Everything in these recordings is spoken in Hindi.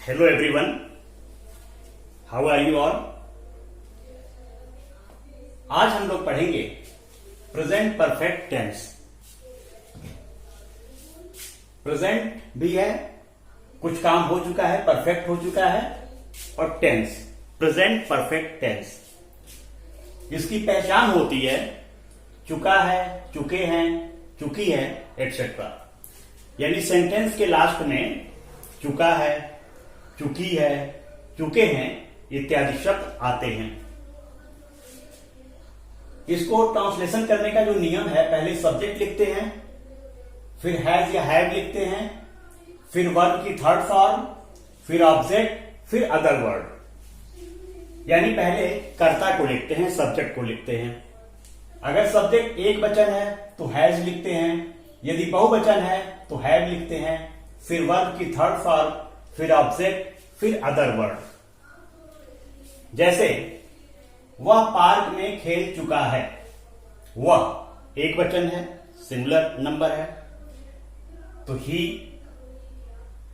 Hello everyone, how are you all. आज हम लोग पढ़ेंगे प्रेजेंट परफेक्ट टेंस। प्रेजेंट भी है, कुछ काम हो चुका है, परफेक्ट हो चुका है, और टेंस प्रेजेंट परफेक्ट टेंस। इसकी पहचान होती है चुका है, चुके हैं, चुकी है, एटसेट्रा। यानी सेंटेंस के लास्ट में चुका है, चुकी है, चुके हैं इत्यादि शब्द आते हैं। इसको ट्रांसलेशन करने का जो नियम है, पहले सब्जेक्ट लिखते हैं, फिर हैज या हैव लिखते हैं, फिर वर्ब की थर्ड फॉर्म, फिर ऑब्जेक्ट, फिर अदर वर्ड। यानी पहले कर्ता को लिखते हैं, सब्जेक्ट को लिखते हैं। अगर सब्जेक्ट एक वचन है तो हैज लिखते हैं, यदि बहुवचन है तो हैव लिखते हैं, फिर वर्ब की थर्ड फॉर्म, फिर ऑब्जेक्ट, फिर अदर वर्ड। जैसे वह पार्क में खेल चुका है, वह एक वचन है, सिंगुलर नंबर है, तो ही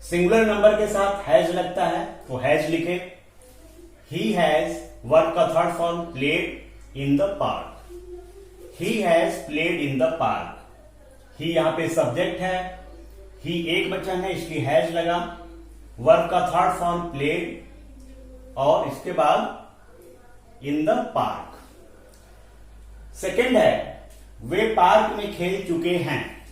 सिंगुलर नंबर के साथ हैज लगता है तो हैज लिखे। ही हैज वर्ब का third form played in the park, he has played in the park. He यहां पे सब्जेक्ट है, ही एक वचन है, इसकी हैज लगा, वर्ब का थर्ड फॉर्म प्लेड, और इसके बाद इन द पार्क। सेकेंड है वे पार्क में खेल चुके हैं,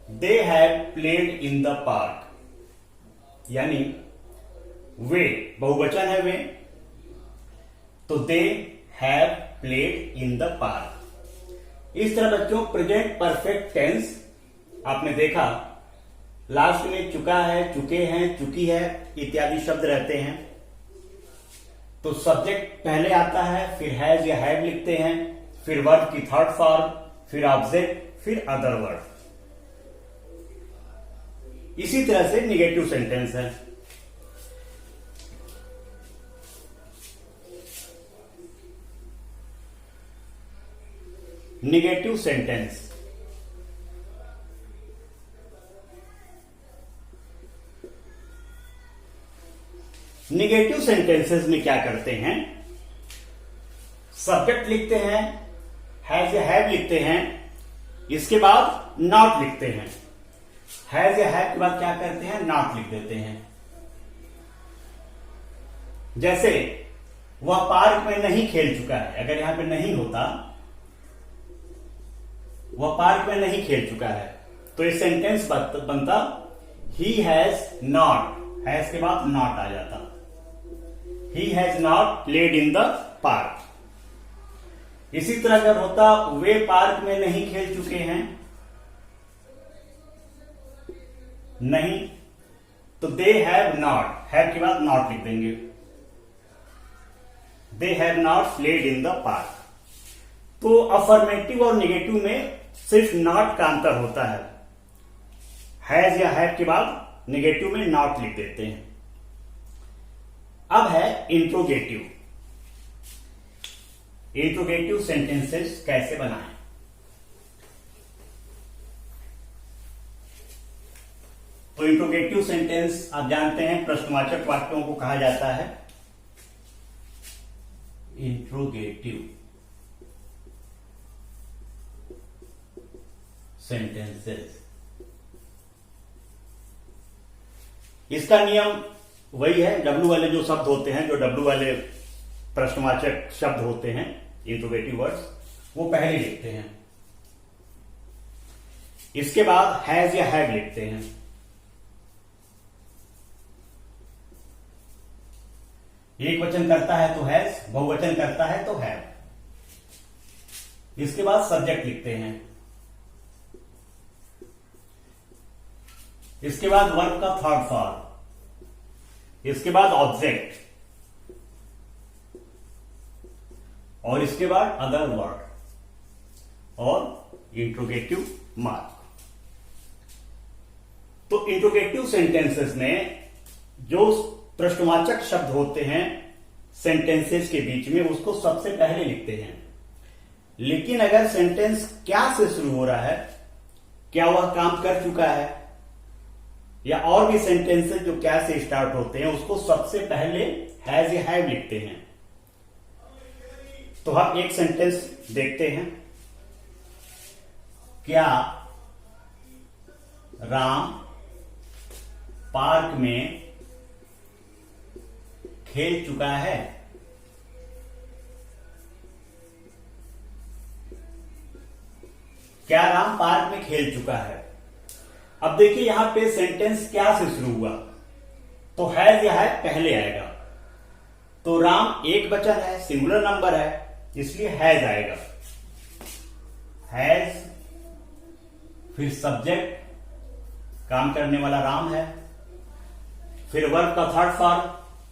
they have played in the park. यानी वे बहुवचन है, वे, तो they have played in the park. इस तरह बच्चों प्रेजेंट परफेक्ट टेंस आपने देखा, लास्ट में चुका है, चुके हैं, चुकी है इत्यादि शब्द रहते हैं। तो सब्जेक्ट पहले आता है, फिर हैज या हैव लिखते हैं, फिर वर्ब की थर्ड फॉर्म, फिर ऑब्जेक्ट, फिर अदर वर्ड। इसी तरह से निगेटिव सेंटेंस है। निगेटिव सेंटेंस निगेटिव सेंटेंसेस में क्या करते हैं, सब्जेक्ट लिखते हैं, हैज या हैव लिखते हैं, इसके बाद नॉट लिखते हैं। हैज या हैव के बाद क्या करते हैं, नॉट लिख देते हैं। जैसे वह पार्क में नहीं खेल चुका है, अगर यहां पे नहीं होता, वह पार्क में नहीं खेल चुका है, तो ये सेंटेंस बनता ही हैज नॉट, हैज के बाद नॉट आ जाता, he has not played in the park. इसी तरह अगर होता वे पार्क में नहीं खेल चुके हैं, नहीं, तो दे हैव नॉट, हैव के बाद नॉट लिख देंगे, they have not played in the park. तो अफर्मेटिव और नेगेटिव में सिर्फ नॉट का अंतर होता है। हैज या हैव के बाद नेगेटिव में नॉट लिख देते हैं। अब है इंट्रोगेटिव। इंट्रोगेटिव सेंटेंसेस कैसे बनाएं। तो इंट्रोगेटिव सेंटेंस आप जानते हैं प्रश्नवाचक वाक्यों को कहा जाता है इंट्रोगेटिव सेंटेंसेस। इसका नियम वही है, डब्ल्यू वाले जो शब्द होते हैं, जो डब्ल्यू वाले प्रश्नवाचक शब्द होते हैं, इंट्रोगेटिव वर्ड्स, वो पहले लिखते हैं, इसके बाद हैज या हैव लिखते हैं। एक वचन करता है तो हैज, बहुवचन करता है तो हैव। इसके बाद सब्जेक्ट लिखते हैं, इसके बाद वर्ब का थर्ड फॉर्म, इसके बाद ऑब्जेक्ट, और इसके बाद अदर वर्ड और इंट्रोगेटिव मार्क। तो इंट्रोगेटिव सेंटेंसेस में जो प्रश्नवाचक शब्द होते हैं सेंटेंसेस के बीच में, उसको सबसे पहले लिखते हैं। लेकिन अगर सेंटेंस क्या से शुरू हो रहा है, क्या वह काम कर चुका है, या और भी सेंटेंसेस जो क्या से स्टार्ट होते हैं उसको सबसे पहले हैज या हैव लिखते हैं। तो हम एक सेंटेंस देखते हैं। क्या राम पार्क में खेल चुका है? क्या राम पार्क में खेल चुका है? अब देखिए यहां पे सेंटेंस क्या से शुरू हुआ, तो हैज या है पहले आएगा। तो राम एक वचन है, सिंगुलर नंबर है, इसलिए हैज आएगा। हैज, फिर सब्जेक्ट, काम करने वाला राम है, फिर वर्ब का थर्ड फॉर्म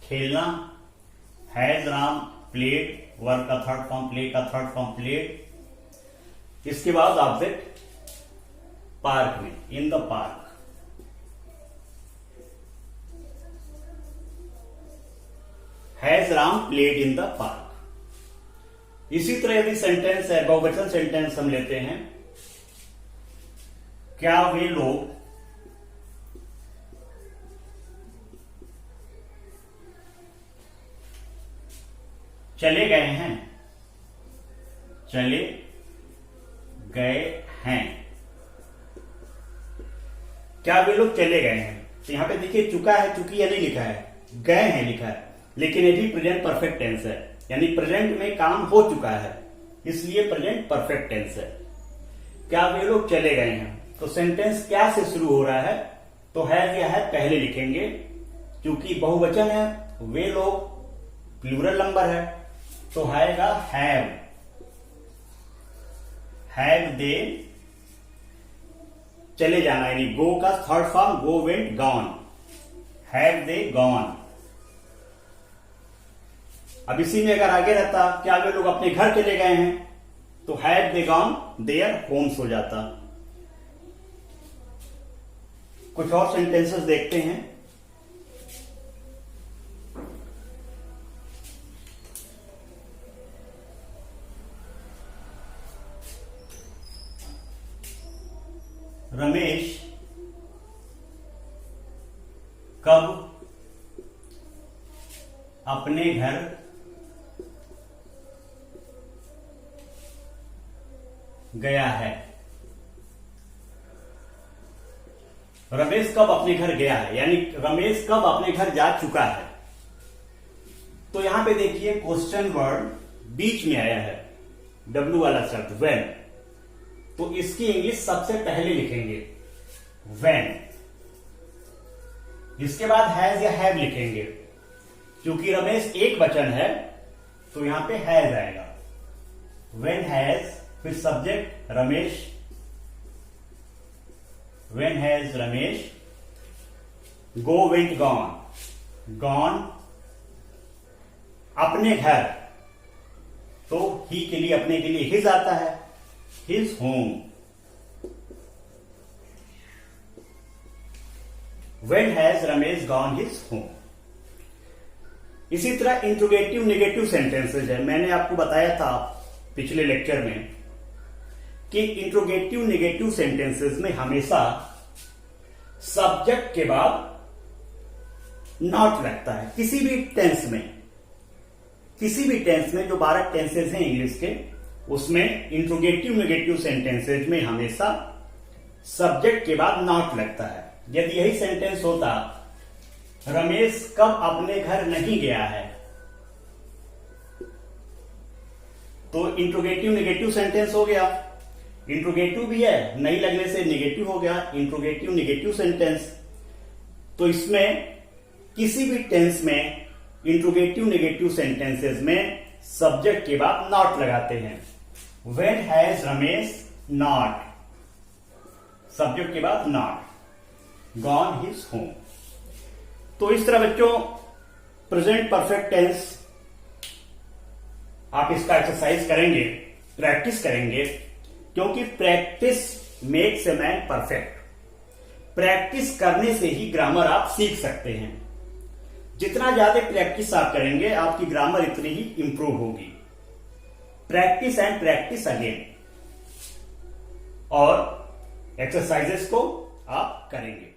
खेलना, हैज राम प्लेड, वर्ब का थर्ड फॉर्म, प्ले का थर्ड फॉर्म प्लेड। इसके बाद ऑब्जेक्ट पार्क में, इन the park. Has Ram played in the park. इसी तरह यदि सेंटेंस है, बहुवचन सेंटेंस हम लेते हैं। क्या वे लोग चले गए हैं? चले गए हैं। क्या वे लोग चले गए हैं? तो यहां पे देखिए चुका है, चुकी है नहीं लिखा है, गए हैं लिखा है, लेकिन ये भी प्रेजेंट परफेक्ट टेंस है, यानी प्रेजेंट में काम हो चुका है, इसलिए प्रेजेंट परफेक्ट टेंस है। क्या वे लोग चले गए हैं? तो सेंटेंस क्या से शुरू हो रहा है? तो हैज या है पहले लिखेंगे, क्योंकि बहुवचन है, वे लोग प्लूरल नंबर है, तो आएगा हैव। हैव दे, चले जाना, यानी गो का third form go, went, gone. Have they gone. अब इसी में अगर आगे रहता क्या वे लोग अपने घर चले गए हैं, तो have they gone their homes हो जाता। कुछ और सेंटेंसेस देखते हैं। रमेश कब अपने घर गया है? रमेश कब अपने घर गया है, यानी रमेश कब अपने घर जा चुका है। तो यहां पे देखिए क्वेश्चन वर्ड बीच में आया है, डब्ल्यू वाला शब्द व्हेन, तो इसकी इंग्लिश सबसे पहले लिखेंगे व्हेन। इसके बाद हैज या हैव लिखेंगे, क्योंकि रमेश एक वचन है तो यहां पे हैज आएगा। व्हेन हैज, फिर subject Ramesh, when has Ramesh go, went, gone. Gone अपने घर, तो ही के लिए, अपने के लिए हिज आता है, his home. When has Ramesh gone his home? इसी तरह इंट्रोगेटिव नेगेटिव सेंटेंसेज है। मैंने आपको बताया था पिछले लेक्चर में कि इंट्रोगेटिव नेगेटिव सेंटेंसेज में हमेशा सब्जेक्ट के बाद नॉट लगता है। किसी भी टेंस में, किसी भी टेंस में, जो 12 टेंसेज हैं इंग्लिश के, उसमें इंट्रोगेटिव नेगेटिव सेंटेंसेज में हमेशा सब्जेक्ट के बाद नॉट लगता है। यदि यही सेंटेंस होता रमेश कब अपने घर नहीं गया है, तो इंट्रोगेटिव नेगेटिव सेंटेंस हो गया। इंट्रोगेटिव भी है, नहीं लगने से नेगेटिव हो गया, इंट्रोगेटिव नेगेटिव सेंटेंस। तो इसमें किसी भी टेंस में इंट्रोगेटिव नेगेटिव सेंटेंसेस में सब्जेक्ट के बाद नॉट लगाते हैं। When has Ramesh not, subject के बाद नॉट, gone his home। तो इस तरह बच्चों प्रेजेंट परफेक्ट टेंस आप इसका एक्सरसाइज करेंगे, प्रैक्टिस करेंगे, क्योंकि practice makes a man perfect. Practice करने से ही ग्रामर आप सीख सकते हैं। जितना ज्यादा प्रैक्टिस आप करेंगे आपकी ग्रामर इतनी ही इंप्रूव होगी। प्रैक्टिस एंड प्रैक्टिस अगेन, और एक्सरसाइजेस को आप करेंगे।